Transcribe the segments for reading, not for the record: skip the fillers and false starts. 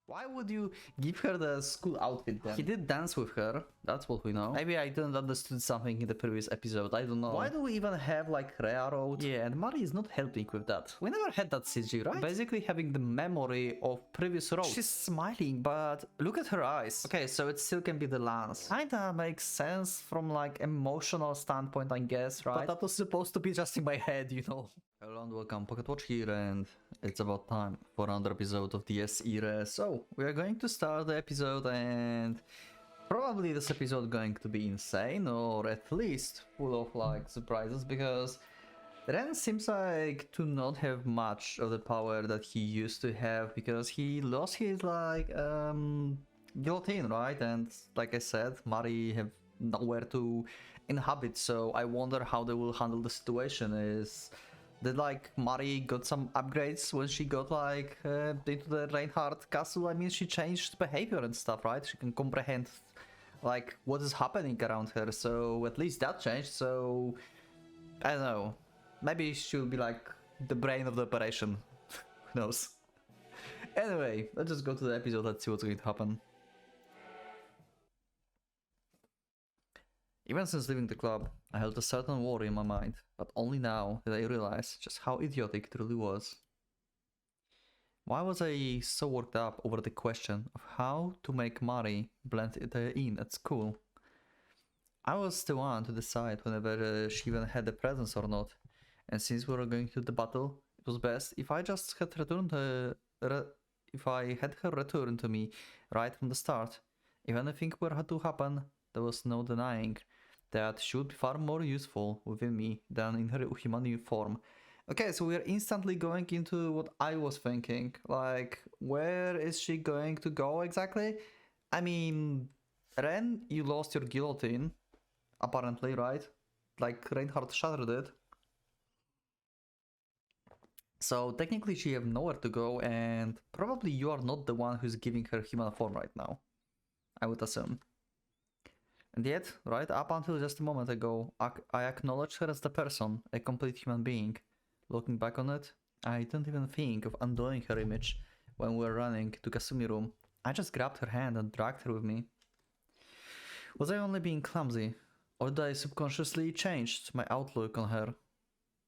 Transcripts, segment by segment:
Why would you give her the school outfit then? He did dance with her, that's what we know. Maybe I didn't understood something in the previous episode, I don't know. Why do we even have like railroad? Yeah, and Mari is not helping with that. We never had that CG, right? Basically having the memory of previous roads. She's smiling, but look at her eyes. Okay, so it still can be the lance. Kinda makes sense from like emotional standpoint, I guess, right? But that was supposed to be just in my head, you know. Hello and welcome, Pocket Watch here, and it's about time for another episode of the irae. So, we are going to start the episode, and probably this episode going to be insane, or at least full of like surprises, because Ren seems like to not have much of the power that he used to have, because he lost his like guillotine, right? And like I said, Mari have nowhere to inhabit, so I wonder how they will handle the situation. Did like Mari got some upgrades when she got like into the Reinhardt castle? I mean, she changed behavior and stuff, right? She can comprehend like what is happening around her, so at least that changed. So I don't know, maybe she'll be like the brain of the operation. Who knows? Anyway, let's just go to the episode. Let's see what's going to happen. Even since leaving the club, I held a certain worry in my mind, but only now did I realize just how idiotic it really was. Why was I so worked up over the question of how to make Mari blend it in at school? I was the one to decide whenever she even had a presence or not, and since we were going to the battle, it was best if I just had returned if I had her return to me right from the start. If anything were to happen, there was no denying that she would be far more useful within me than in her human form. Okay, so we are instantly going into what I was thinking. Like, where is she going to go exactly? I mean, Ren, you lost your guillotine, apparently, right? Like, Reinhardt shattered it. So technically she have nowhere to go, and probably you are not the one who's giving her human form right now, I would assume. And yet, right up until just a moment ago, I acknowledged her as the person, a complete human being. Looking back on it, I didn't even think of undoing her image when we were running to Kasumi room. I just grabbed her hand and dragged her with me. Was I only being clumsy, or did I subconsciously change my outlook on her?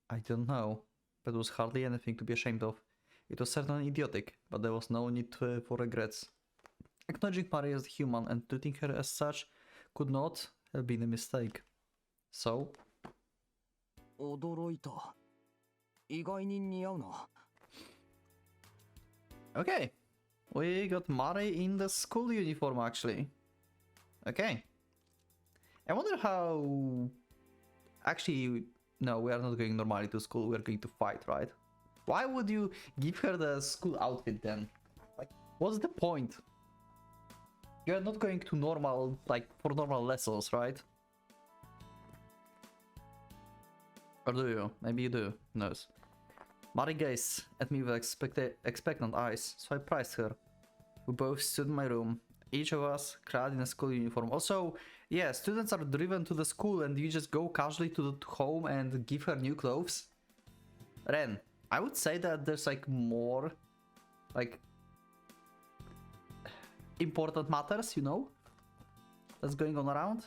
I don't know. That was hardly anything to be ashamed of. It was certainly idiotic, but there was no need for regrets. Acknowledging Mari as human and treating her as such could not have been a mistake. So... Okay, we got Mari in the school uniform actually. Okay. I wonder how... Actually, no, we are not going normally to school, we are going to fight, right? Why would you give her the school outfit then? Like, what's the point? You're not going to normal, like, for normal lessons, right? Or do you? Maybe you do. Who knows? Mari gazed at me with expectant eyes, so I priced her. We both stood in my room, each of us clad in a school uniform. Also, yeah, students are driven to the school and you just go casually to the home and give her new clothes. Ren, I would say that there's like more, like, important matters, you know, that's going on around.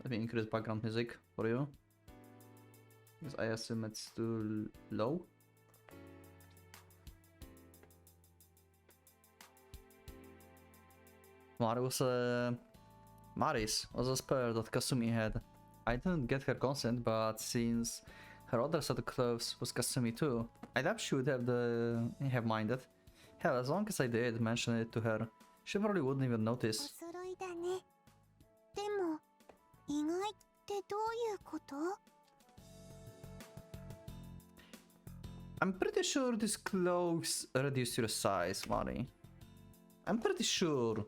Let me increase background music for you, because I assume it's too low. Maris was a spur that Kasumi had. I didn't get her consent, but since her other set of clothes was Kasumi too, I doubt she would have minded. Hell, as long as I did mention it to her, she probably wouldn't even notice. I'm pretty sure these clothes reduce your size, Mari. I'm pretty sure.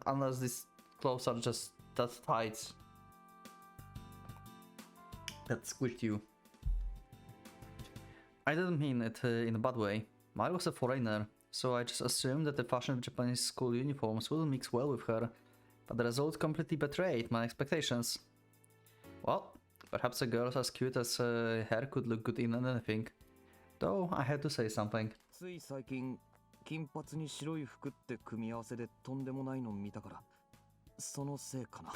Unless these clothes are just that tight that squished you. I didn't mean it in a bad way. Mari was a foreigner, so I just assumed that the fashion of Japanese school uniforms wouldn't mix well with her. but the result completely betrayed my expectations. Well, perhaps a girl as cute as her could look good in anything. Though I had to say something. つい最近金髪に白い服って組み合わせでとんでもないの見たからそのせいかな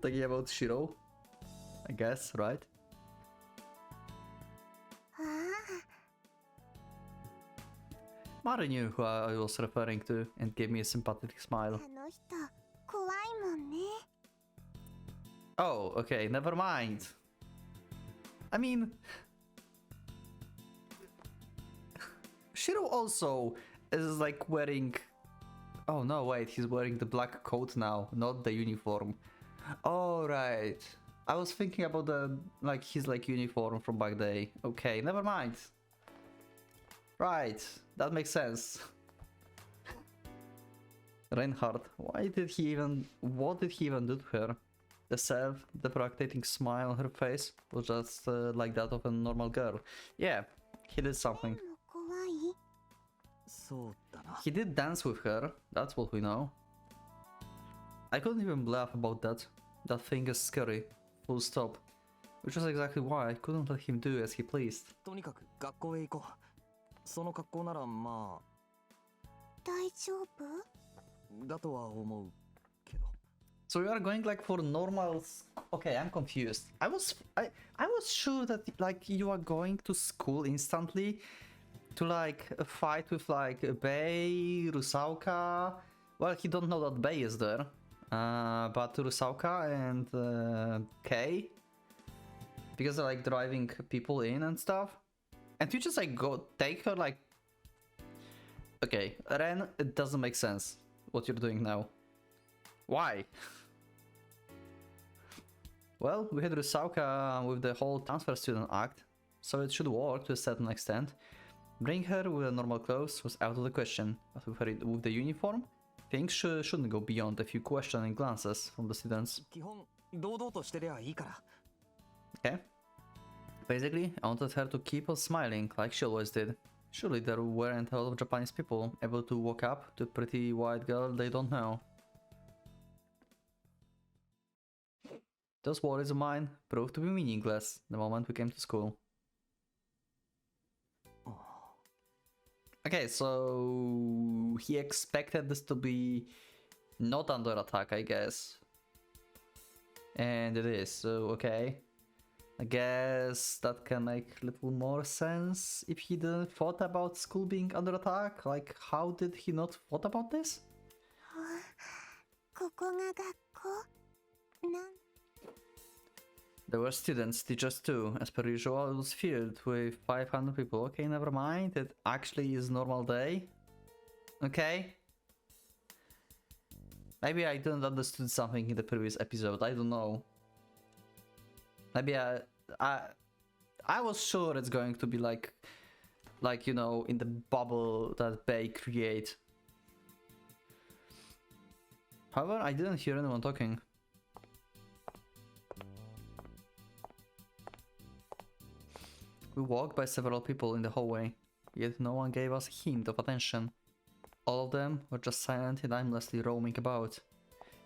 Talking about Shiro, I guess, right? Mari knew who I was referring to and gave me a sympathetic smile. Oh, okay, never mind. I mean... Shiro also is like wearing... Oh no, wait, he's wearing the black coat now, not the uniform. Oh, right. I was thinking about the, like, his, like, uniform from back day. Okay, never mind. Right, that makes sense. Reinhardt, what did he even do to her? The self-deprecating smile on her face was just like that of a normal girl. Yeah, he did something. He did dance with her, that's what we know. I couldn't even laugh about that. That thing is scary. Full stop. Which was exactly why I couldn't let him do as he pleased. So you are going like for normal... Okay, I'm confused. I was sure that like you are going to school instantly to like fight with like Bei, Rusauka. Well, he don't know that Bei is there. But Rusauka and Kei, because they're like driving people in and stuff, and you just like go take her like... Okay, Ren, it doesn't make sense what you're doing now. Why? Well, we had Rusauka with the whole transfer student act, so it should work to a certain extent. Bring her with normal clothes was out of the question, but with the uniform, things shouldn't go beyond a few questioning glances from the students. Okay. Basically, I wanted her to keep on smiling like she always did. Surely there weren't a lot of Japanese people able to walk up to a pretty white girl they don't know. Those worries of mine proved to be meaningless the moment we came to school. Okay, so he expected this to be not under attack, I guess. And it is, so okay. I guess that can make a little more sense if he didn't thought about school being under attack. Like, how did he not thought about this? There were students, teachers too. As per usual, it was filled with 500 people. Okay, never mind. It actually is normal day. Okay. Maybe I didn't understood something in the previous episode. I don't know. Maybe I was sure it's going to be like you know, in the bubble that Bei create. However, I didn't hear anyone talking. We walked by several people in the hallway, yet no one gave us a hint of attention. All of them were just silent and aimlessly roaming about.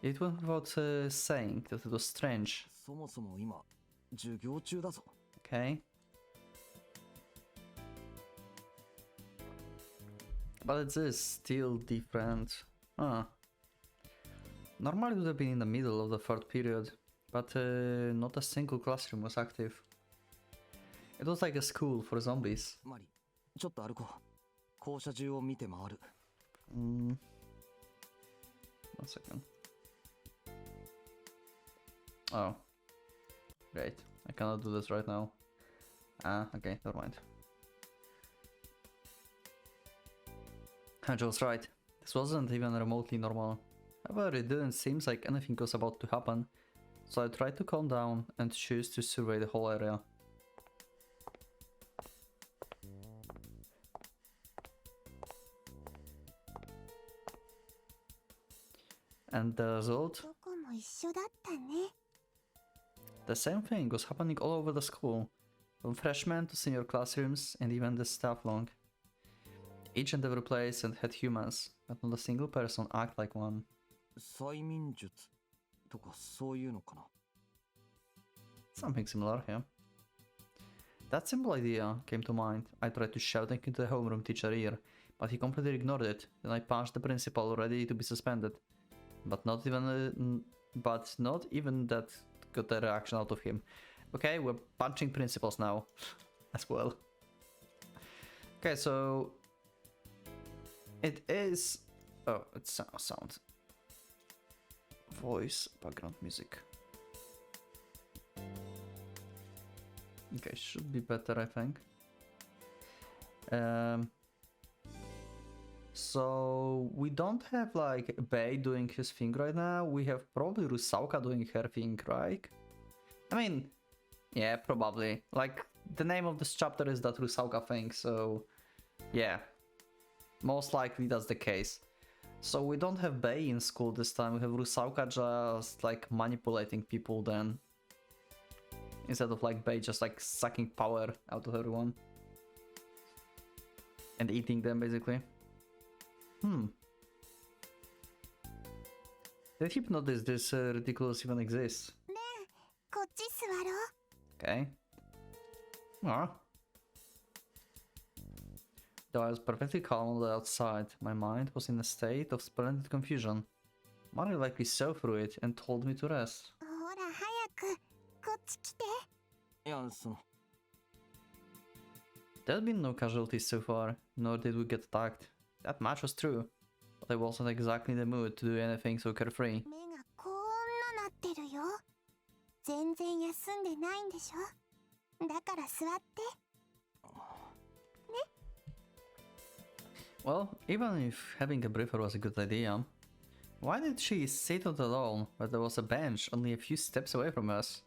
It went without saying that it was strange. Okay. But it is still different. Normally it would have been in the middle of the third period, but not a single classroom was active. It was like a school for zombies. ちょっと歩こう。校舎中を見て回る。One second. Oh. Great. I cannot do this right now. Okay, never mind. Angel was right. This wasn't even remotely normal. However, it didn't seem like anything was about to happen, so I tried to calm down and choose to survey the whole area. And the result? The same thing was happening all over the school, from freshmen to senior classrooms and even the staff long. Each and every place had humans, but not a single person acted like one. 催眠術とかそういうのかな。 Something similar, yeah. That simple idea came to mind. I tried to shout it into the homeroom teacher's ear, but he completely ignored it. Then I punched the principal, ready to be suspended. But not even that got the reaction out of him. Okay, we're punching principals now, as well. Okay, so it is. Oh, it's sound. Voice, background music. Okay, should be better, I think. So we don't have like Bei doing his thing right now. We have probably Rusauka doing her thing, right? I mean, yeah, probably. Like the name of this chapter is that Rusauka thing, so yeah, most likely that's the case. So we don't have Bei in school this time. We have Rusauka just like manipulating people then, instead of like Bei just like sucking power out of everyone and eating them basically. Did he notice this ridiculous even exists? Okay. Ah. Though I was perfectly calm on the outside, my mind was in a state of splendid confusion. Mari likely saw through it and told me to rest. There have been no casualties so far, nor did we get attacked. That much was true, but I wasn't exactly in the mood to do anything so carefree. Well, even if having a briefer was a good idea, why did she sit on the lawn where there was a bench only a few steps away from us?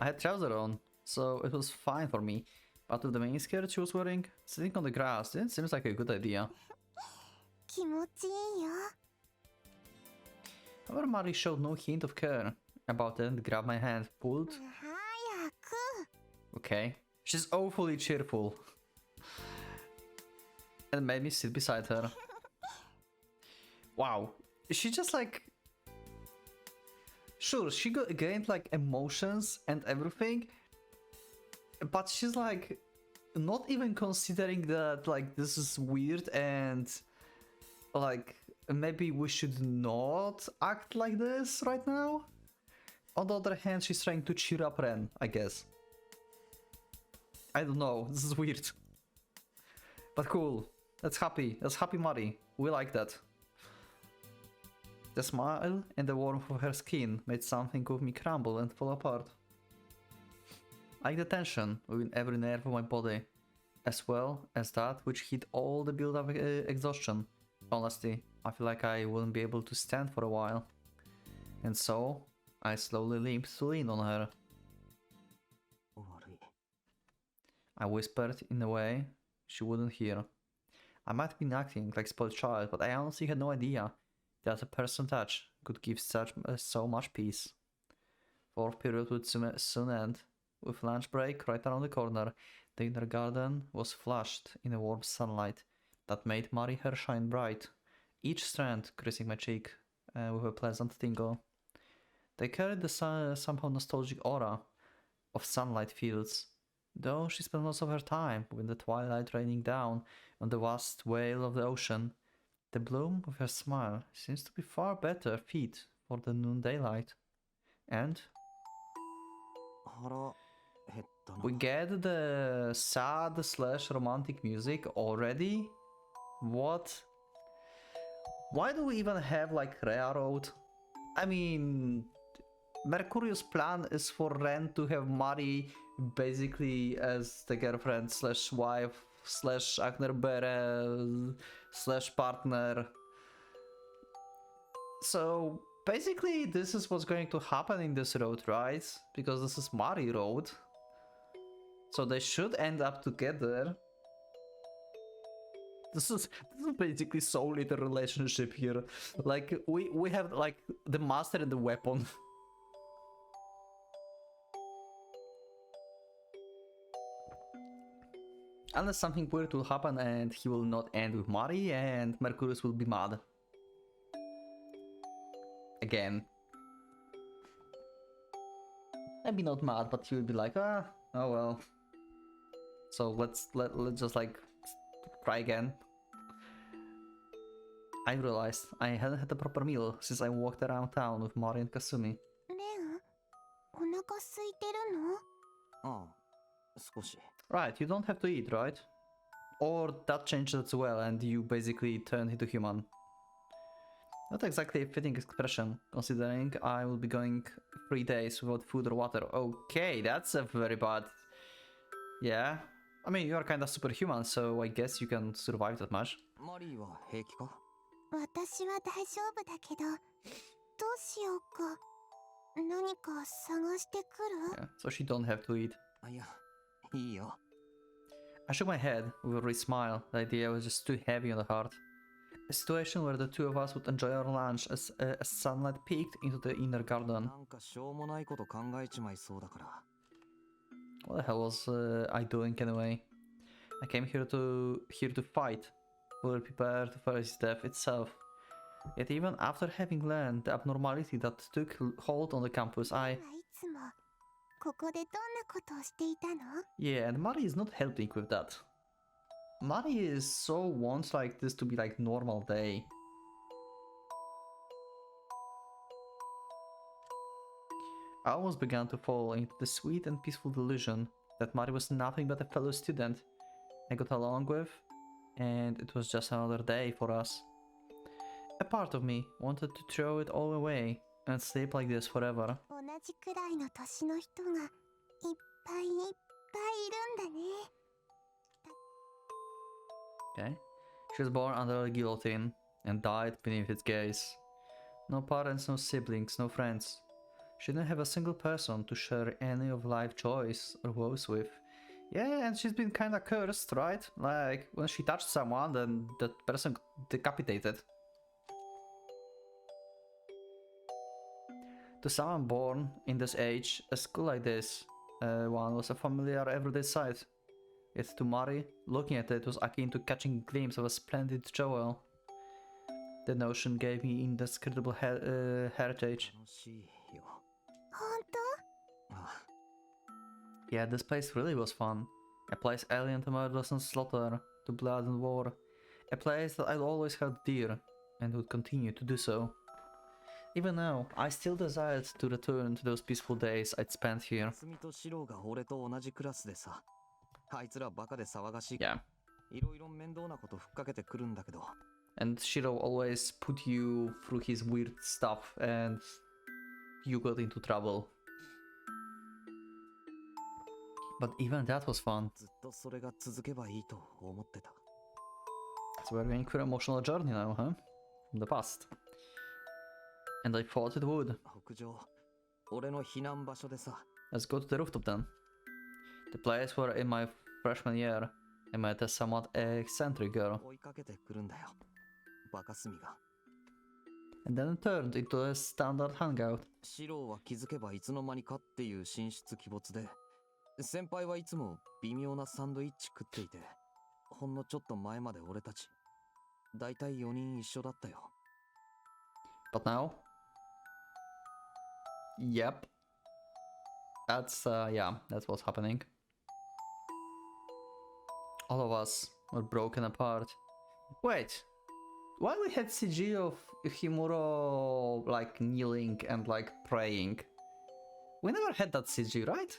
I had trousers on, so it was fine for me, but with the miniskirt she was wearing, sitting on the grass didn't seem like a good idea. However, Mari showed no hint of care about it and grabbed my hand, pulled. Okay, she's awfully cheerful. And made me sit beside her. Wow, she just like... Sure, she gained like emotions and everything, but she's like not even considering that like this is weird and like maybe we should not act like this right now. On the other hand, she's trying to cheer up Ren, I guess. I don't know, this is weird. But cool, that's happy Mari, we like that. The smile and the warmth of her skin made something of me crumble and fall apart. I like the tension within every nerve of my body, as well as that which hid all the build-up exhaustion. Honestly, I feel like I wouldn't be able to stand for a while. And so, I slowly limped to lean on her. I whispered in a way she wouldn't hear. I might have been acting like a spoiled child, but I honestly had no idea that a personal touch could give so much peace. Fourth period would soon end. With lunch break right around the corner, the inner garden was flushed in a warm sunlight that made Mari's hair shine bright, each strand caressing my cheek with a pleasant tingle. They carried the somehow nostalgic aura of sunlight fields, though she spent most of her time with the twilight raining down on the vast whale of the ocean. The bloom of her smile seems to be far better fit for the noon daylight. And we get the sad / romantic music already? What? Why do we even have like Rhea Road? I mean, Mercurius' plan is for Ren to have Mari basically as the girlfriend / wife / Agnerbere / partner. So basically this is what's going to happen in this road, right? Because this is Mari Road. So they should end up together. This is basically so little relationship here. Like we have like the master and the weapon. Unless something weird will happen and he will not end with Mari and Mercurius will be mad. again. Maybe not mad, but he would be like, ah, oh well. So let's just like try again. I realized I hadn't had a proper meal since I walked around town with Mari and Kasumi. レン、お腹空いてるの？ああ、少し。 Right, you don't have to eat, right? Or that changed as well and you basically turned into human. Not exactly a fitting expression, considering I will be going 3 days without food or water. Okay, that's a very bad... Yeah. I mean, you're kinda superhuman, so I guess you can survive that much. マリーは平気か？私は大丈夫だけど、どうしようか。何か探してくる？ Yeah, so she don't have to eat. あ、いや、いいよ。 I shook my head with a wry smile. The idea was just too heavy on the heart. A situation where the two of us would enjoy our lunch as sunlight peeked into the inner garden. なんかしょうもないこと考えちまいそうだから。 What the hell was I doing anyway? I came here to fight, fully prepared to face death itself. Yet even after having learned the abnormality that took hold on the campus, いつもここでどんなことをしていたの？ yeah, and Mari is not helping with that. Mari is so wants like this to be like normal day. I almost began to fall into the sweet and peaceful delusion that Mari was nothing but a fellow student I got along with, and it was just another day for us. A part of me wanted to throw it all away and sleep like this forever. 同じくらいの年の人がいっぱいいっぱいいるんだね。 Okay. She was born under a guillotine and died beneath its gaze. No parents, no siblings, no friends. She didn't have a single person to share any of life joys or woes with. Yeah, and she's been kinda cursed, right? Like, when she touched someone, then that person got decapitated. To someone born in this age, a school like this one was a familiar everyday sight. Yet to Mari, looking at it was akin to catching a glimpse of a splendid jewel. The notion gave me indescribable heritage. 楽しいよ。本当？ああ、 Yeah, this place really was fun. A place alien to murders and slaughter, to blood and war. A place that I'd always held dear, and would continue to do so. Even now, I still desired to return to those peaceful days I'd spent here. すみとシロが俺と同じクラスでさ。あいつらバカで騒がしい。 Yeah. いろいろ面倒なことふっかけてくるんだけど。 And Shiro always put you through his weird stuff and you got into trouble. But even that was fun. ずっとそれが続けばいいと思ってた。 So we're going through an emotional journey now, huh? From the past. And I thought it would. 北上、俺の避難場所でさ。 Let's go to the rooftop then. The place where in my freshman year I met a somewhat eccentric girl. 追いかけてくるんだよ。バカスミが。 And then it turned into a standard hangout. シロは気づけばいつの間にかっていう神出鬼没で、先輩はいつも微妙なサンドイッチ食っていて、ほんのちょっと前まで俺たち、だいたい4人一緒だったよ。 But now? Yep. That's, yeah, that's what's happening. All of us were broken apart. Wait, why we had CG of Himuro like kneeling and like praying? We never had that CG, right?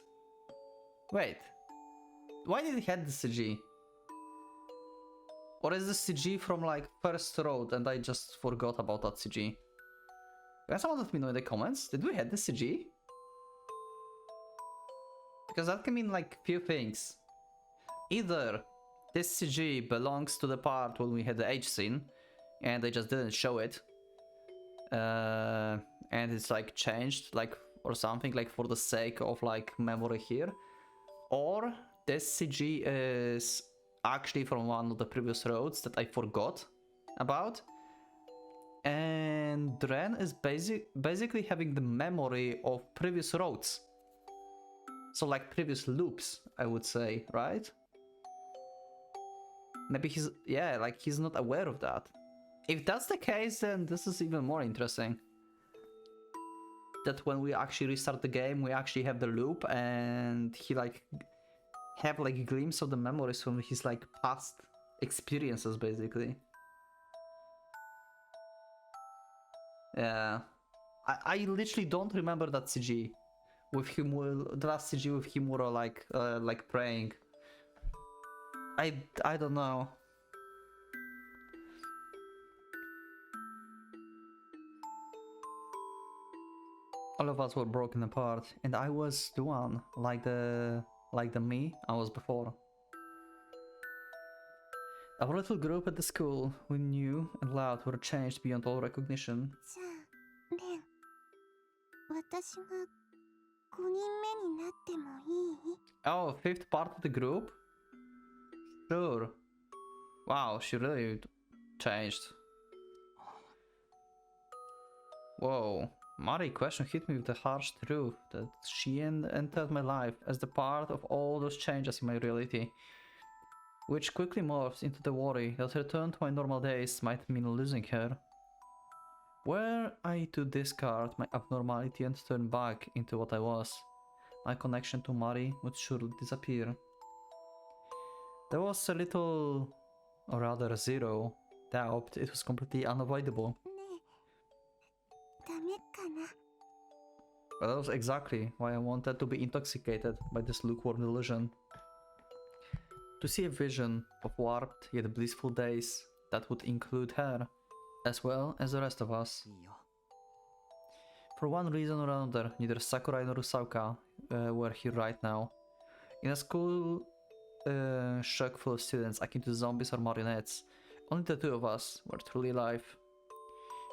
Wait, why did we have the CG? Or is this CG from like first road and I just forgot about that CG? Can someone let me know in the comments? Did we have the CG? Because that can mean like few things. Either this CG belongs to the part when we had the H scene and they just didn't show it, and it's like changed like or something like for the sake of like memory here, or this CG is actually from one of the previous roads that I forgot about, and Dren is basically having the memory of previous roads. So like previous loops, I would say, right? Maybe he's, yeah, like he's not aware of that. If that's the case, then this is even more interesting. that when we actually restart the game, we actually have the loop, and he like have like a glimpse of the memories from his like past experiences, basically. Yeah, I literally don't remember that CG with him. The last CG with Himuro like praying. I don't know. All of us were broken apart, and I was the one, like the me I was before. Our little group at the school, we knew and loved, were changed beyond all recognition. じゃあレン、私が5人目になってもいい？ Oh, fifth part of the group? Sure. Wow, she really changed. Whoa. Mari question hit me with the harsh truth that she entered my life as the part of all those changes in my reality, which quickly morphs into the worry that return to my normal days might mean losing her. Were I to discard my abnormality and turn back into what I was, my connection to Mari would surely disappear. There was a little, or rather zero, doubt it was completely unavoidable. ダメかな？ But that was exactly why I wanted to be intoxicated by this lukewarm delusion. To see a vision of warped yet blissful days that would include her, as well as the rest of us. いいよ。 For one reason or another, neither Sakurai nor Usauka were here right now. In a school shock full of students akin to zombies or marionettes, only the two of us were truly alive.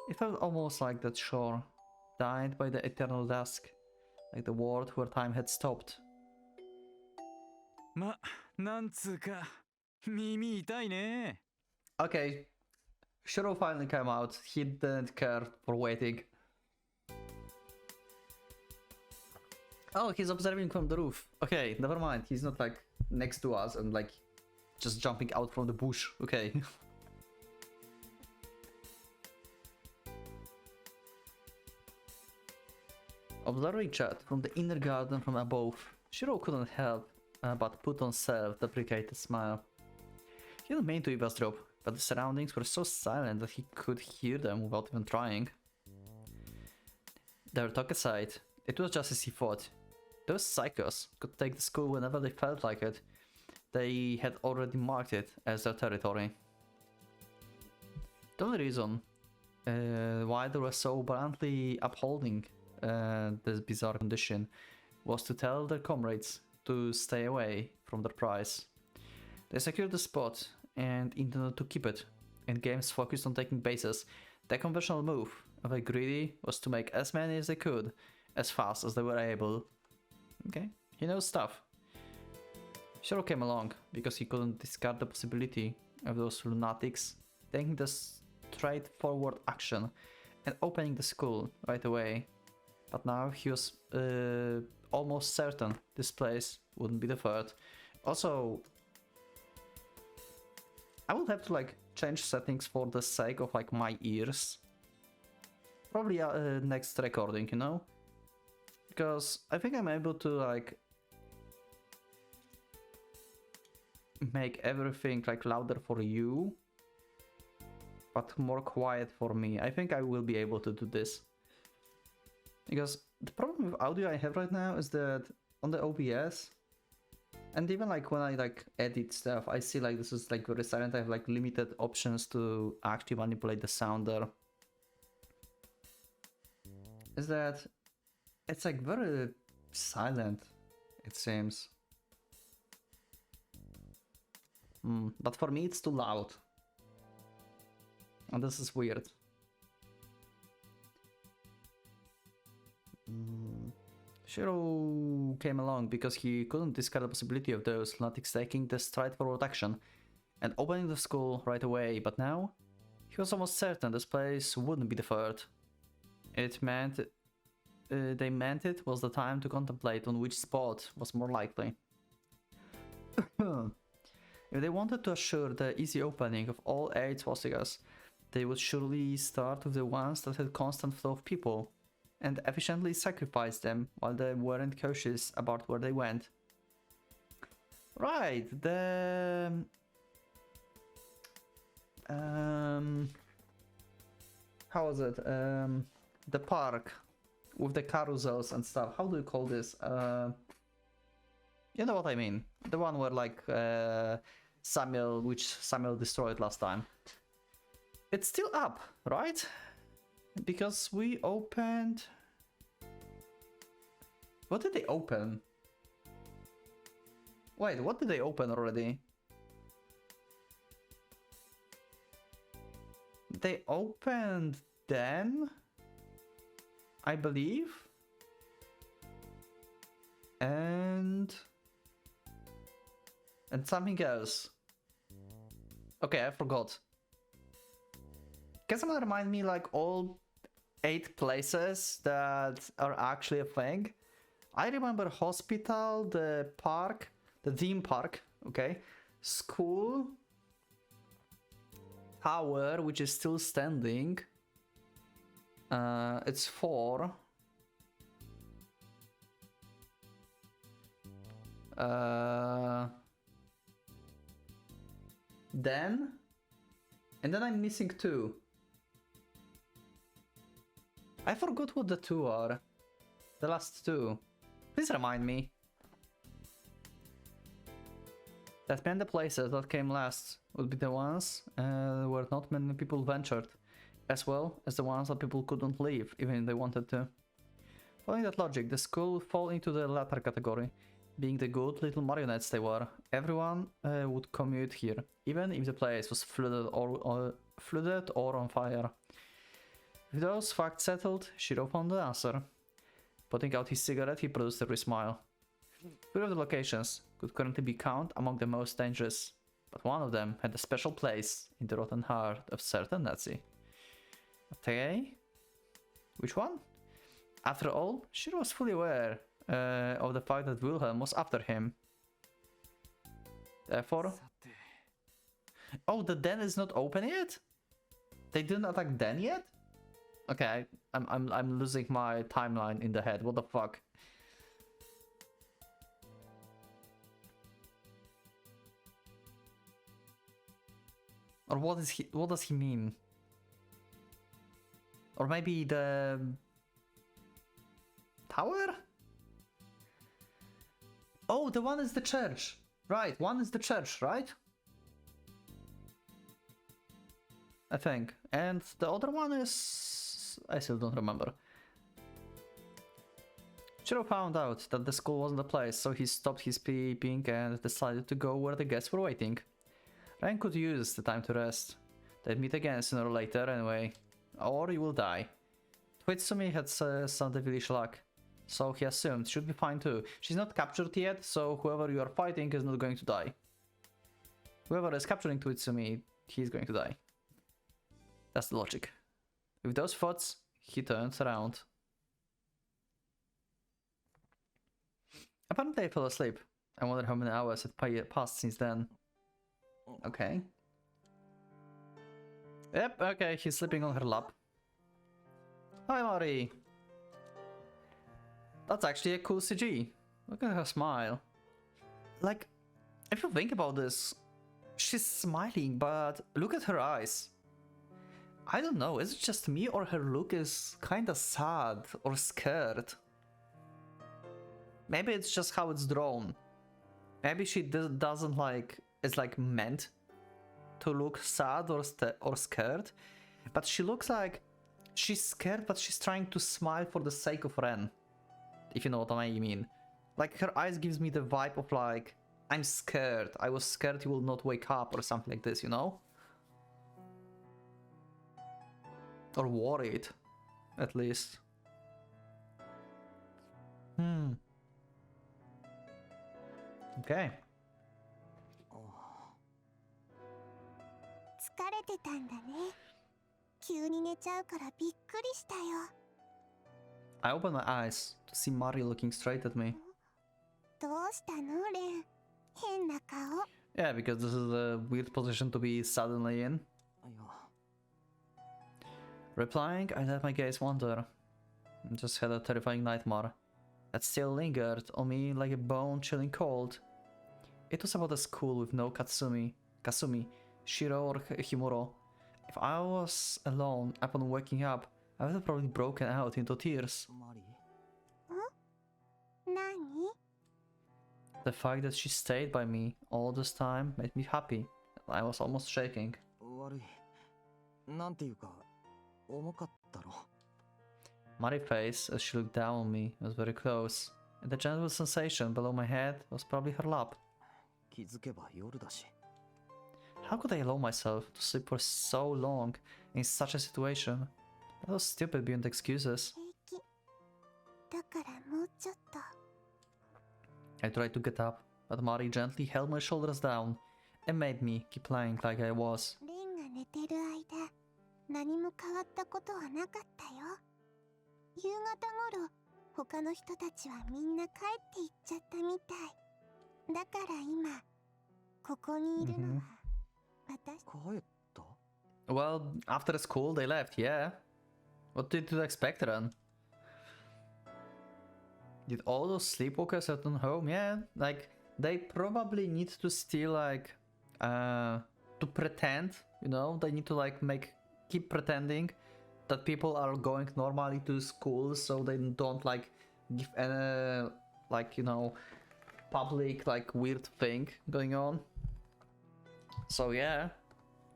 It felt almost like that shore, died by the eternal dusk, like the world where time had stopped. ま、なんつうか、耳痛いね。 Okay, Shiro finally came out. He didn't care for waiting. Oh, he's observing from the roof. Okay, never mind. He's not like next to us and like just jumping out from the bush. Okay. Observing chat from the inner garden from above, Shiro couldn't help but put on self-deprecated smile. He didn't mean to eavesdrop, but the surroundings were so silent that he could hear them without even trying. Their talk aside, it was just as he thought. Those psychos could take the school whenever they felt like it. They had already marked it as their territory. The only reason why they were so bluntly upholding this bizarre condition was to tell their comrades to stay away from their prize. They secured the spot and intended to keep it, and games focused on taking bases. Their conventional move of a greedy was to make as many as they could, as fast as they were able. Okay, he knows stuff. Shiro came along because he couldn't discard the possibility of those lunatics taking the straightforward action and opening the school right away. But now he was almost certain this place wouldn't be the third. Also, I would have to like change settings for the sake of like my ears. Probably next recording, you know? Because I think I'm able to like make everything like louder for you, but more quiet for me. I think I will be able to do this. Because the problem with audio I have right now is that on the OBS, and even like when I like edit stuff, I see like this is like very silent. I have like limited options to actually manipulate the sound there. Is that it's like very silent, it seems. But for me it's too loud. And this is weird. Shiro came along because he couldn't discard the possibility of those lunatics taking the straightforward action and opening the school right away, but now he was almost certain this place wouldn't be the third. It meant they meant it was the time to contemplate on which spot was more likely. If they wanted to assure the easy opening of all 8 swastikas, they would surely start with the ones that had constant flow of people. and efficiently sacrificed them while they weren't cautious about where they went. Right, the... how was it? The park with the carousels and stuff. How do you call this? You know what I mean. The one where like which Samuel destroyed last time. It's still up, right? Because we opened... What did they open? Wait, what did they open already? They opened then, I believe. And something else. Okay, I forgot. Can someone remind me like all 8 places that are actually a thing? I remember hospital, the park, the theme park, okay, school, tower, which is still standing. It's 4. Then, and then I'm missing 2. I forgot what the 2 are. The last 2. Please remind me. That meant the places that came last would be the ones where not many people ventured, as well as the ones that people couldn't leave, even if they wanted to. Following that logic, the school would fall into the latter category. Being the good little marionettes they were, everyone would commute here, even if the place was flooded or on fire. With those facts settled, Shiro found the answer. Putting out his cigarette, he produced a wry smile. 2 of the locations could currently be counted among the most dangerous, but one of them had a special place in the rotten heart of certain Nazi. Okay, which one? After all, Shiro was fully aware of the fact that Wilhelm was after him. Therefore... Oh, the den is not open yet? They didn't attack den yet? Okay, I'm losing my timeline in the head. What the fuck? Or what does he mean? Or maybe the tower? Oh, the one is the church. Right, one is the church, right? I think. And the other one is... I still don't remember. Shiro found out that the school wasn't the place, so he stopped his peeping and decided to go where the guests were waiting. Ren could use the time to rest. They'd meet again sooner or later anyway. Or he will die. Twitsumi had some devilish luck, so he assumed she'd be fine too. She's not captured yet, so whoever you are fighting is not going to die. Whoever is capturing Twitsumi, he's going to die. That's the logic. With those thoughts, he turns around. Apparently I fell asleep. I wonder how many hours had passed since then. Okay. Yep, okay, he's sleeping on her lap. Hi, Mari. That's actually a cool CG. Look at her smile. Like, if you think about this, she's smiling, but look at her eyes. I don't know, is it just me or her look is kinda sad or scared? Maybe it's just how it's drawn. Maybe she doesn't like, it's like meant to look sad or scared, but she looks like she's scared, but she's trying to smile for the sake of Ren, if you know what I mean. Like, her eyes gives me the vibe of like, I'm scared, I was scared you will not wake up or something like this, you know? Or worried, at least. Okay. 疲れてたんだね。急に寝ちゃうからびっくりしたよ。I opened my eyes to see Mari looking straight at me. どうしたのレン？変な顔。Yeah, because this is a weird position to be suddenly in. Replying, I let my gaze wander. Just had a terrifying nightmare that still lingered on me like a bone-chilling cold. It was about a school with no Kasumi, Shiro or Himuro. If I was alone upon waking up, I would have probably broken out into tears. マリー 何？ The fact that she stayed by me all this time made me happy. I was almost shaking. 悪いなんていうか重かったろ Mari's face as she looked down on me was very close, and the gentle sensation below my head was probably her lap. 気づけば夜だし How could I allow myself to sleep for so long in such a situation? That was stupid beyond excuses. 平気。だからもうちょっと。 I tried to get up, but Mari gently held my shoulders down and made me keep lying like I was. レンが寝てる間、何も変わったことはなかったよ。夕方頃、他の人たちはみんな帰っていっちゃったみたい。だから今、ここにいるのは、私。帰った Well, after school they left, yeah. What did you expect then? Did all those sleepwalkers return home? Yeah, like, they probably need to still, like, to pretend, you know? They need to, like, keep pretending that people are going normally to school so they don't, like, give any, like, you know, public, like, weird thing going on. So, yeah.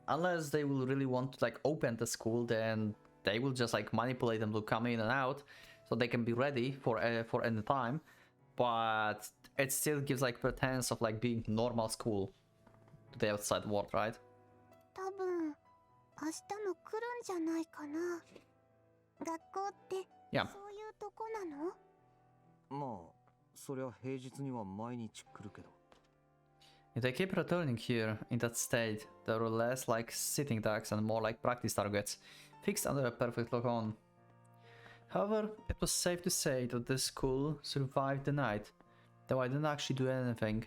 Unless they will really want to, like, open the school, then they will just, like, manipulate them to come in and out so they can be ready for any time. But it still gives, like, pretense of, like, being normal school to the outside world, right? 多分、明日も来るんじゃないかな。学校って、 Yeah. そういうとこなの？まあそりゃ平日には毎日来るけど If they keep returning here in that state, there were less like sitting ducks and more like practice targets, fixed under a perfect lock-on. However, it was safe to say that the school survived the night, though I didn't actually do anything.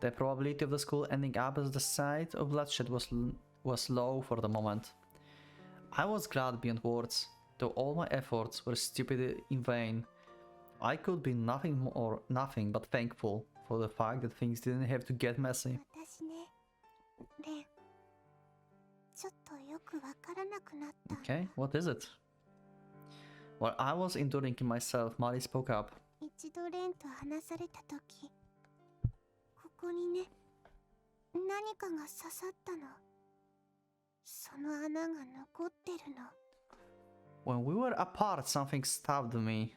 The probability of the school ending up as the site of bloodshed was low for the moment. I was glad beyond words, though all my efforts were stupidly in vain. I could be nothing but thankful for the fact that things didn't have to get messy. 私ね、レン、ちょっとよくわからなくなったんだ。 Okay, what is it? While I was enduring in myself, Mari spoke up. 一度レンと話されたとき、ここにね、何かが刺さったの。その穴が残ってるの。 When we were apart, something stabbed me.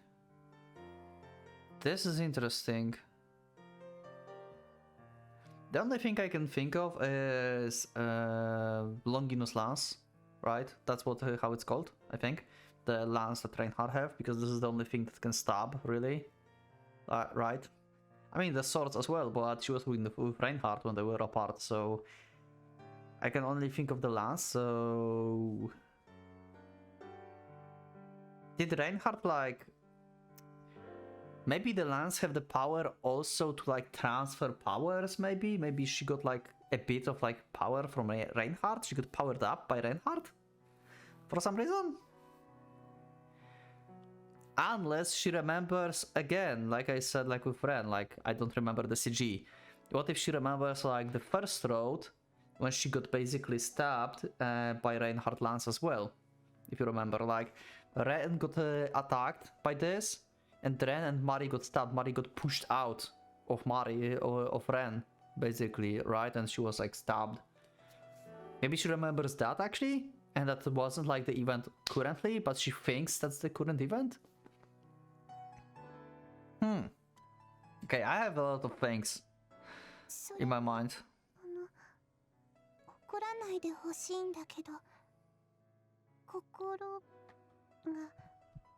This is interesting. The only thing I can think of is Longinus lance, right? That's how it's called, I think. The lance that Reinhardt have, because this is the only thing that can stab, really. Right? I mean, the swords as well, but she was with Reinhardt when they were apart, so I can only think of the lance, so... Did Reinhardt, like... Maybe the lance have the power also to, like, transfer powers, maybe? Maybe she got, like, a bit of, like, power from Reinhardt? She got powered up by Reinhardt? For some reason? Unless she remembers, again, like I said, like with Ren, like, I don't remember the CG. What if she remembers, like, the first road, when she got basically stabbed by Reinhardt lance as well? If you remember, like, Ren got attacked by this, and Ren and Mari got stabbed. Mari got pushed out of Ren, basically, right? And she was, like, stabbed. Maybe she remembers that, actually? And that wasn't, like, the event currently, but she thinks that's the current event? Okay, I have a lot of things それ in my mind. 怒らないでほしいんだけど、心が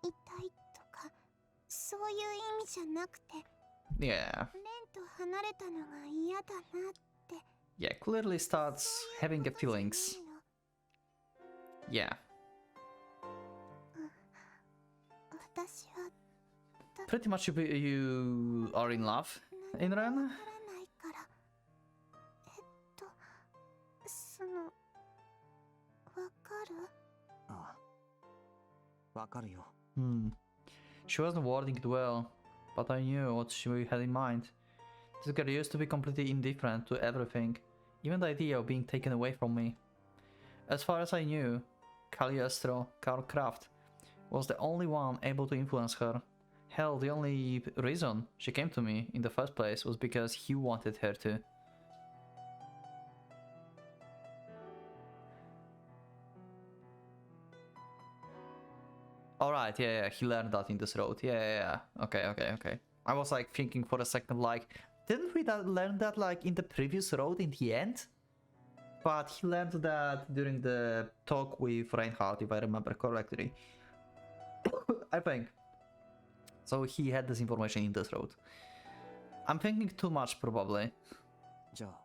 痛いとか、そういう意味じゃなくて、 Yeah. レンと離れたのが嫌だなって。 Yeah, clearly starts having a feelings. Yeah. 私は Pretty much you are in love in わ Ren? からないからそのわかるああわかるよ Hmm. She wasn't wording it well, but I knew what she had in mind. This girl used to be completely indifferent to everything, even the idea of being taken away from me. As far as I knew, Cagliostro, Karl Kraft, was the only one able to influence her. Hell, the only reason she came to me in the first place was because he wanted her to. Alright, yeah, he learned that in this road. Yeah. Okay. I was like thinking for a second, like, didn't we learn that like in the previous road in the end? But he learned that during the talk with Reinhardt, if I remember correctly. I think. So he had this information in this road. I'm thinking too much, probably. じゃあ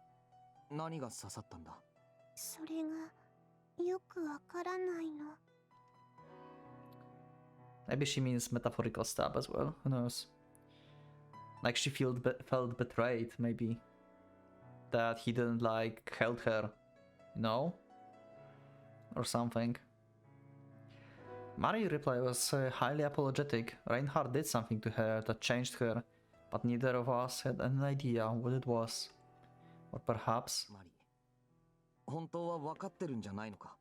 何が刺さったんだ。それがよくわからないの。 Maybe she means metaphorical stab as well. Who knows? Like she felt betrayed, maybe. That he didn't like help her, you know? Or something. Mari's reply was highly apologetic. Reinhardt did something to her that changed her, but neither of us had an idea what it was. Or perhaps... マリー、本当は分かってるんじゃないのか。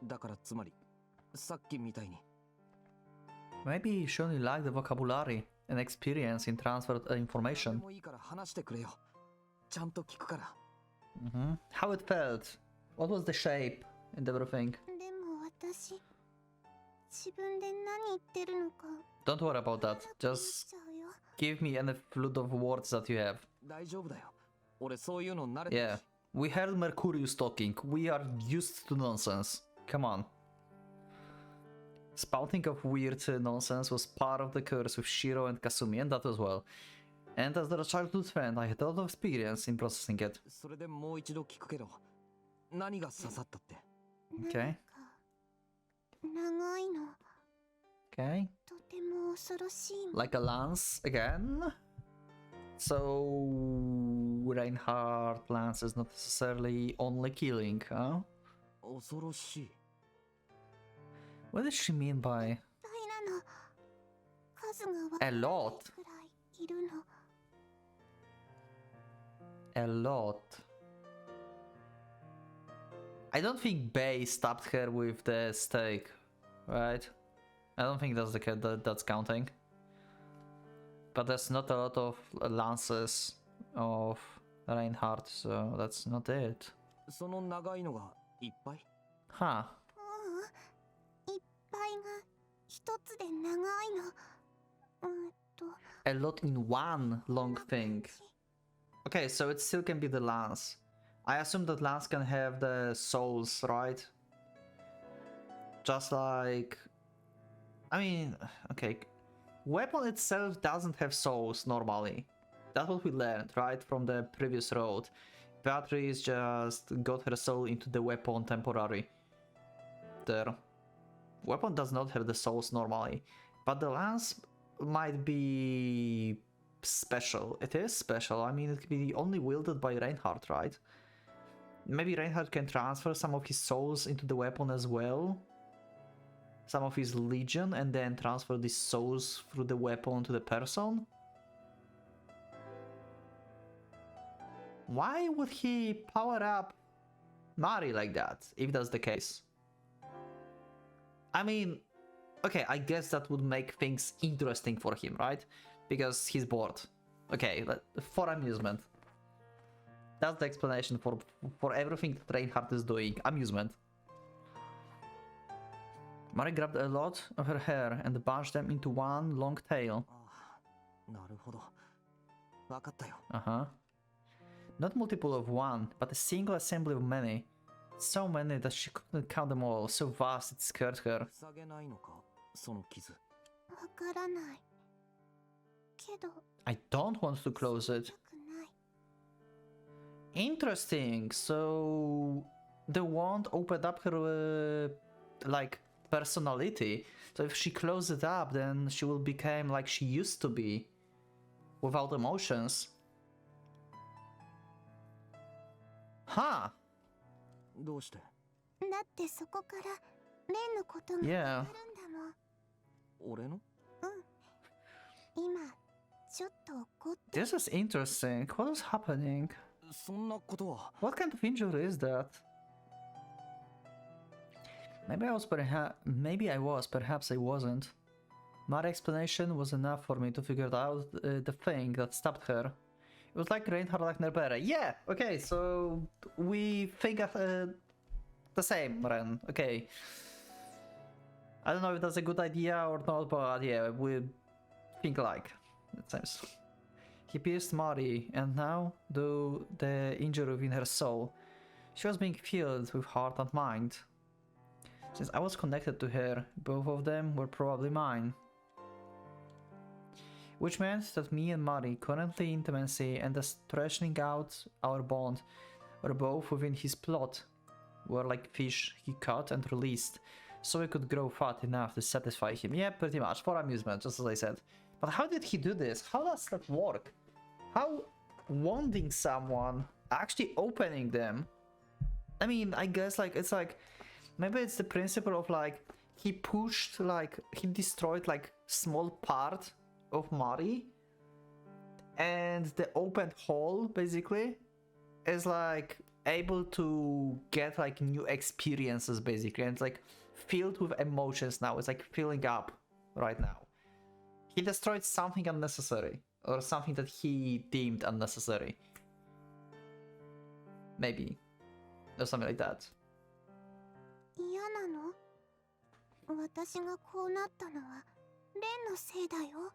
だからつまり、さっきみたいに。Maybe she only lacked the vocabulary and experience in transferred information. もいいから話してくれよ。ちゃんと聞くから。How it felt? What was the shape and everything? でも私、自分で何言ってるのか。 Don't worry about that. Just give me any flood of words that you have. 大丈夫だよ。俺そういうの慣れてる Yeah, し。 we heard Mercurius talking. We are used to nonsense. Come on. Spouting of weird nonsense was part of the curse with Shiro and Kasumi, and that as well. And as their childhood friend, I had a lot of experience in processing it. それでもう一度聞くけど、何が刺さったって。Okay. 長いの。 Okay. とても恐ろしいもん。 Like a lance again? So Reinhardt lance is not necessarily only killing, huh? 恐ろしい。 What does she mean by 平らな数がわか a らない lot? くらいいるの。 A lot. I don't think Bay stabbed her with the stake, right? I don't think that's that's counting. But there's not a lot of lances of Reinhardt, so that's not it. その長いのがいっぱい。 Huh. いっぱいが一つで長いの。A lot in one long thing. Okay, so it still can be the lance. I assume that lance can have the souls, right? Just like... I mean, okay. Weapon itself doesn't have souls normally. That's what we learned, right? From the previous road. Beatrice just got her soul into the weapon temporary. There. Weapon does not have the souls normally. But the lance might be special. It is special. I mean, it can be only wielded by Reinhardt, right? Maybe Reinhardt can transfer some of his souls into the weapon as well. Some of his legion, and then transfer these souls through the weapon to the person. Why would he power up Mari like that, if that's the case? I mean, okay, I guess that would make things interesting for him, right? Because he's bored. Okay, for amusement. That's the explanation for everything that Reinhardt is doing. Amusement. Mari grabbed a lot of her hair and bunched them into one long tail. なるほど。わかったよ。 Uh-huh. Not multiple of one, but a single assembly of many. So many that she couldn't count them all, so vast it scared her. 塞げないのか、その傷。わからない。けど、 I don't want to close it. 痛くない。 Interesting. So the wand opened up her like personality. So if she closes it up, then she will become like she used to be, without emotions. Huh. どうして？だってそこからレンのことが Yeah. わかるんだもん。俺の？今ちょっと怒って。 This is interesting. What is happening? そんなことは。 What kind of injury is that? Maybe I was, perhaps I wasn't. My explanation was enough for me to figure out the thing that stopped her. It was like Reinhard like Nerbera. Yeah, okay, so we think the same, Ren. Okay. I don't know if that's a good idea or not, but yeah, we think alike. It seems. He pierced Mari, and now, though the injury within her soul, she was being filled with heart and mind. Since I was connected to her, both of them were probably mine. Which meant that me and Mari, currently intimacy and the stretching out our bond, were both within his plot, were like fish he caught and released, so he could grow fat enough to satisfy him. Yeah, pretty much, for amusement, just as I said. But how did he do this? How does that work? How wounding someone, actually opening them? I mean, I guess like, it's like, maybe it's the principle of like, he pushed, like, he destroyed like small part of Mari, and the open hole basically is like able to get like new experiences basically, and it's like filled with emotions now. It's like filling up right now. He destroyed something unnecessary, or something that he deemed unnecessary. Maybe. Or something like that. 嫌なの？私がこうなったのはレンのせいだよ。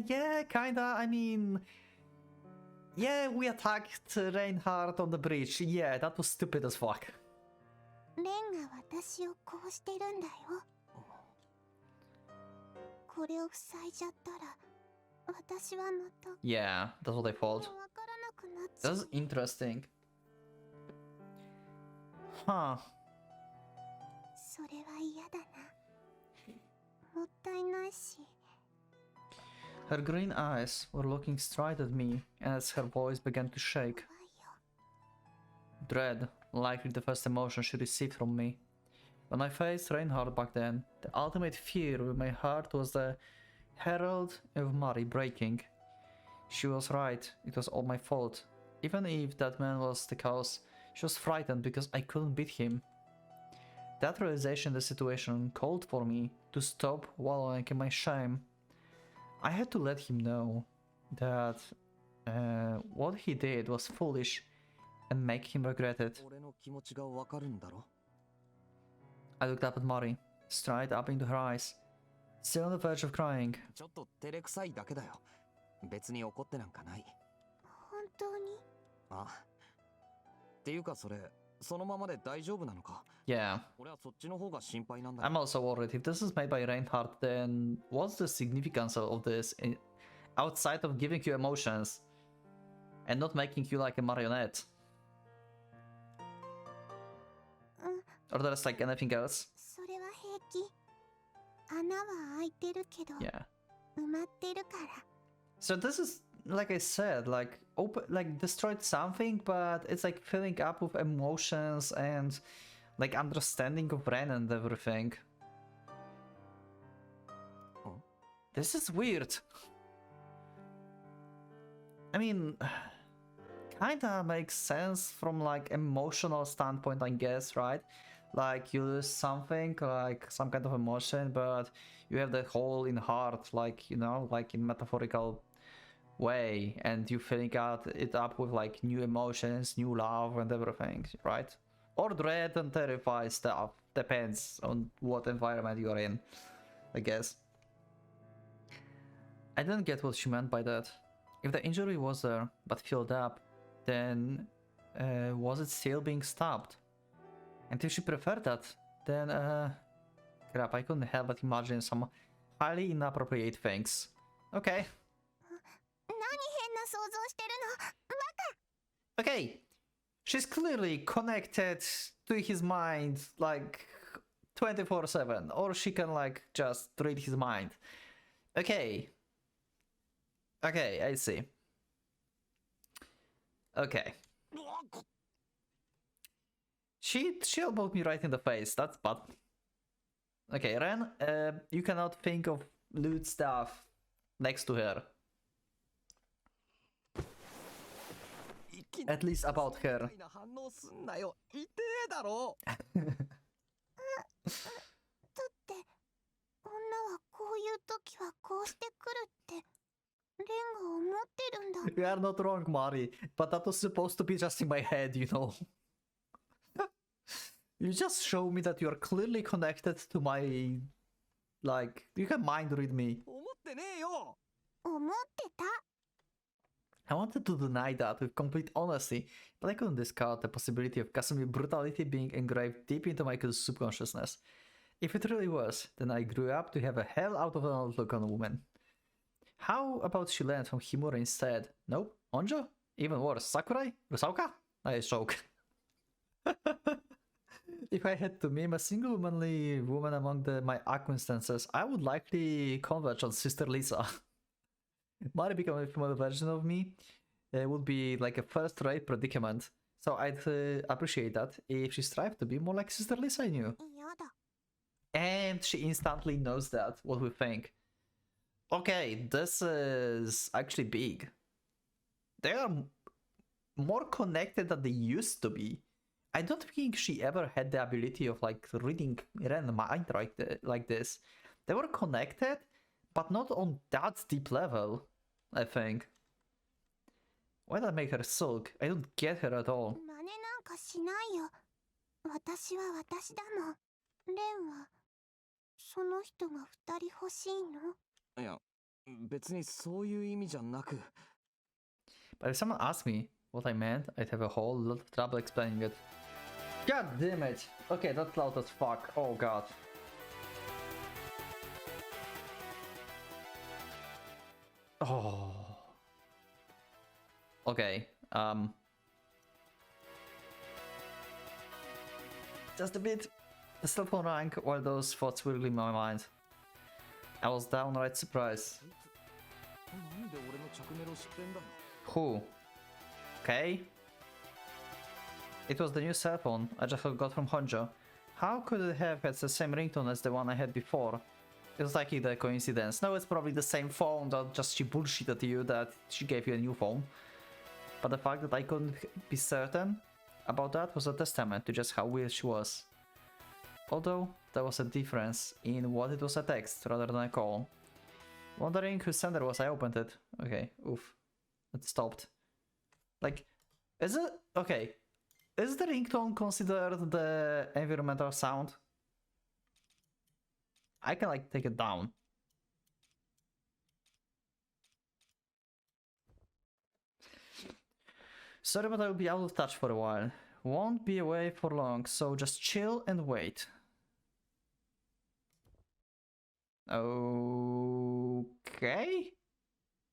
Yeah, kinda. I mean, yeah, we attacked Reinhardt on the bridge. Yeah, that was stupid as fuck. レンが私をこうしてるんだよ。これを塞いじゃったら私はまた。 Yeah, that's what I thought. わからなくなっちゃう。 That's interesting. Huh. それは嫌だな。もったいないし。 Her green eyes were looking straight at me as her voice began to shake. 怖いよ。 Dread, likely the first emotion she received from me. When I faced Reinhardt back then, the ultimate fear with my heart was the herald of Mari breaking. She was right, it was all my fault. Even if that man was the cause, she was frightened because I couldn't beat him. That realization of the situation called for me to stop wallowing in my shame. I had to let him know that what he did was foolish and make him regret it. 俺の気持ちがわかるんだろ？ I looked up at Mari, straight up into her eyes, still on the verge of crying. ちょっと照れくさいだけだよ。別に怒ってなんかない。本当に？あ、っていうかそれ、そのままで大丈夫なのか？ Yeah. 俺はそっちの方が心配なんだよ。 I'm also worried. If this is made by Reinhardt, then what's the significance of this outside of giving you emotions and not making you like a marionette? Or there's like anything else? それは平気。穴は開いてるけど、 Yeah. 埋まってるから。 So this is, like I said, like destroyed something, but it's like filling up with emotions and like understanding of Ren and everything. Huh? This is weird. I mean, kinda makes sense from like emotional standpoint, I guess, right? Like you lose something, like some kind of emotion, but you have the hole in heart, like, you know, like in metaphorical way, and you filling it up with like new emotions, new love and everything, right? Or dread and terrify stuff, depends on what environment you're in, I guess. I didn't get what she meant by that. If the injury was there, but filled up, then was it still being stopped? And if she preferred that, then crap, I couldn't help but imagine some highly inappropriate things. Okay. 何変な想像してるの？ Okay. She's clearly connected to his mind like 24/7, or she can like just read his mind. Okay. Okay, I see. Okay. She elbowed me right in the face. That's bad. Okay, Ren, you cannot think of loot stuff next to her. At least about her. みたいな反応すんなよ。痛えだろ。だって女はこういう時はこうしてくるってレンが思ってるんだもん。 You are not wrong, Mari, but that was supposed to be just in my head, you know. You just show me that you are clearly connected to my... Like, you can mind read me. 思ってねえよ。思ってた。 I wanted to deny that with complete honesty, but I couldn't discard the possibility of Kasumi brutality being engraved deep into my subconsciousness. If it really was, then I grew up to have a hell out of an outlook on a woman. How about she learned from Himura instead? Nope. Onjo? Even worse, Sakurai? Rusaoka? Nice joke. If I had to meme a single womanly woman among my acquaintances, I would likely converge on Sister Lisa. Mari becoming a female version of me would be like a first-rate predicament. So I'd appreciate that if she strived to be more like Sister Lisa I knew. やだ。 And she instantly knows that, what we think. Okay, this is actually big. They are more connected than they used to be. I don't think she ever had the ability of like reading Ren mind like this. They were connected, but not on that deep level, I think. Why did I make her sulk? I don't get her at all. 真似なんかしないよ。私は私だもん。レンはその人が二人欲しいの？いや、別にそういう意味じゃなく。But if someone asked me what I meant, I'd have a whole lot of trouble explaining it. God damn it! Okay, that's loud as fuck. Oh god. Oh. Okay, just a bit. The cell phone rang while those thoughts were in my mind. I was downright surprised. なんで俺の着メロ知ってんだろ。 Who? Okay. It was the new cell phone I just got from Honjo. How could it have had the same ringtone as the one I had before? It was likely the coincidence. No, it's probably the same phone, that just she bullshitted you that she gave you a new phone. But the fact that I couldn't be certain about that was a testament to just how weird she was. Although, there was a difference in what it was a text rather than a call. Wondering whose sender was, I opened it. Okay, oof. It stopped. Like, is it... Okay. Is the ringtone considered the environmental sound? I can like take it down. Sorry, but I'll be out of touch for a while. Won't be away for long, so just chill and wait. Okay?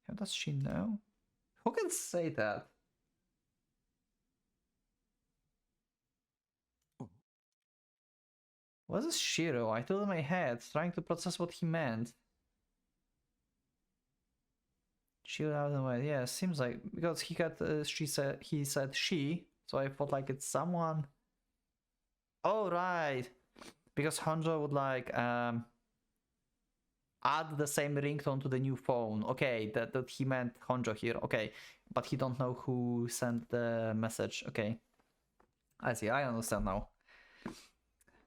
How does she know? Who can say that? Was this Shiro? I told in my head, trying to process what he meant. Shiro out and away. Yeah, seems like because he said she, so I thought like it's someone. Oh right, because Honjo would like add the same ringtone to the new phone. Okay, that he meant Honjo here. Okay, but he don't know who sent the message. Okay, I see. I understand now.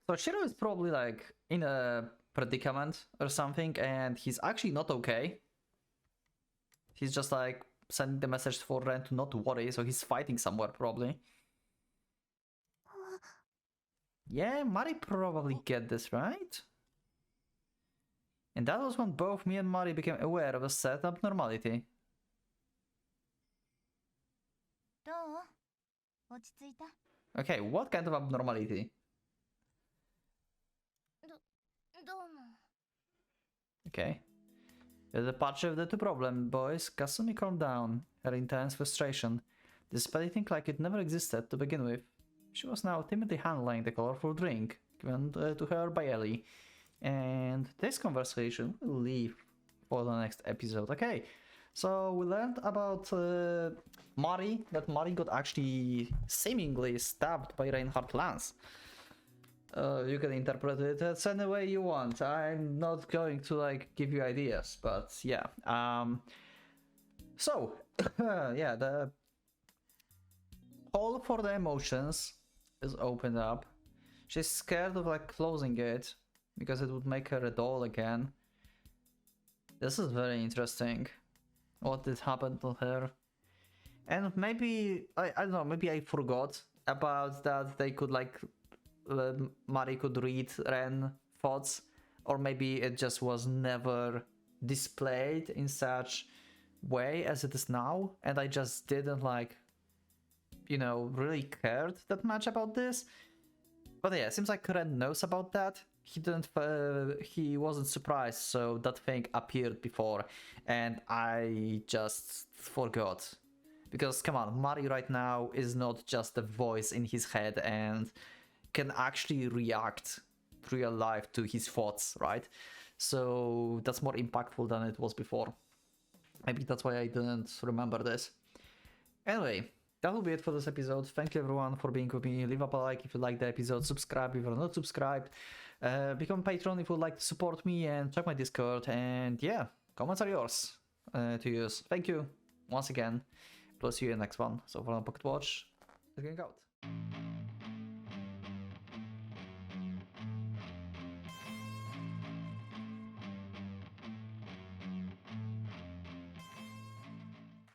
So Shiro is probably like in a predicament or something, and he's actually not okay. He's just like sending the message for Ren to not worry, so he's fighting somewhere probably. Yeah, Mari probably get this, right? And that was when both me and Mari became aware of a set abnormality. どう？落ち着いた？ Okay, what kind of abnormality? どうも。 Okay. The departure of the two problem boys, Kasumi calmed down her intense frustration, despite it think like it never existed to begin with. She was now timidly handling the colorful drink given to her by Ellie, and this conversation will leave for the next episode. Okay, so we learned about Mari, that Mari got actually seemingly stabbed by Reinhardt Lance. You can interpret it any way you want. I'm not going to like give you ideas, but yeah. So yeah, the hole for the emotions is opened up. She's scared of like closing it because it would make her a doll again. This is very interesting. What did happen to her? And maybe I don't know, maybe I forgot about that they could like Mari could read Ren thoughts, or maybe it just was never displayed in such way as it is now, and I just didn't like, you know, really cared that much about this. But yeah, it seems like Ren knows about that. He wasn't surprised, so that thing appeared before, and I just forgot. Because come on, Mari right now is not just a voice in his head and can actually react real life to his thoughts, right? So that's more impactful than it was before. Maybe that's why I didn't remember this. Anyway, that will be it for this episode. Thank you everyone for being with me. Leave up a like if you like the episode, subscribe if you're not subscribed, become a patron if you'd like to support me, and check my Discord. And yeah, comments are yours to use. Thank you once again. Plus see you in the next one. So for now, Pocket Watch is going out.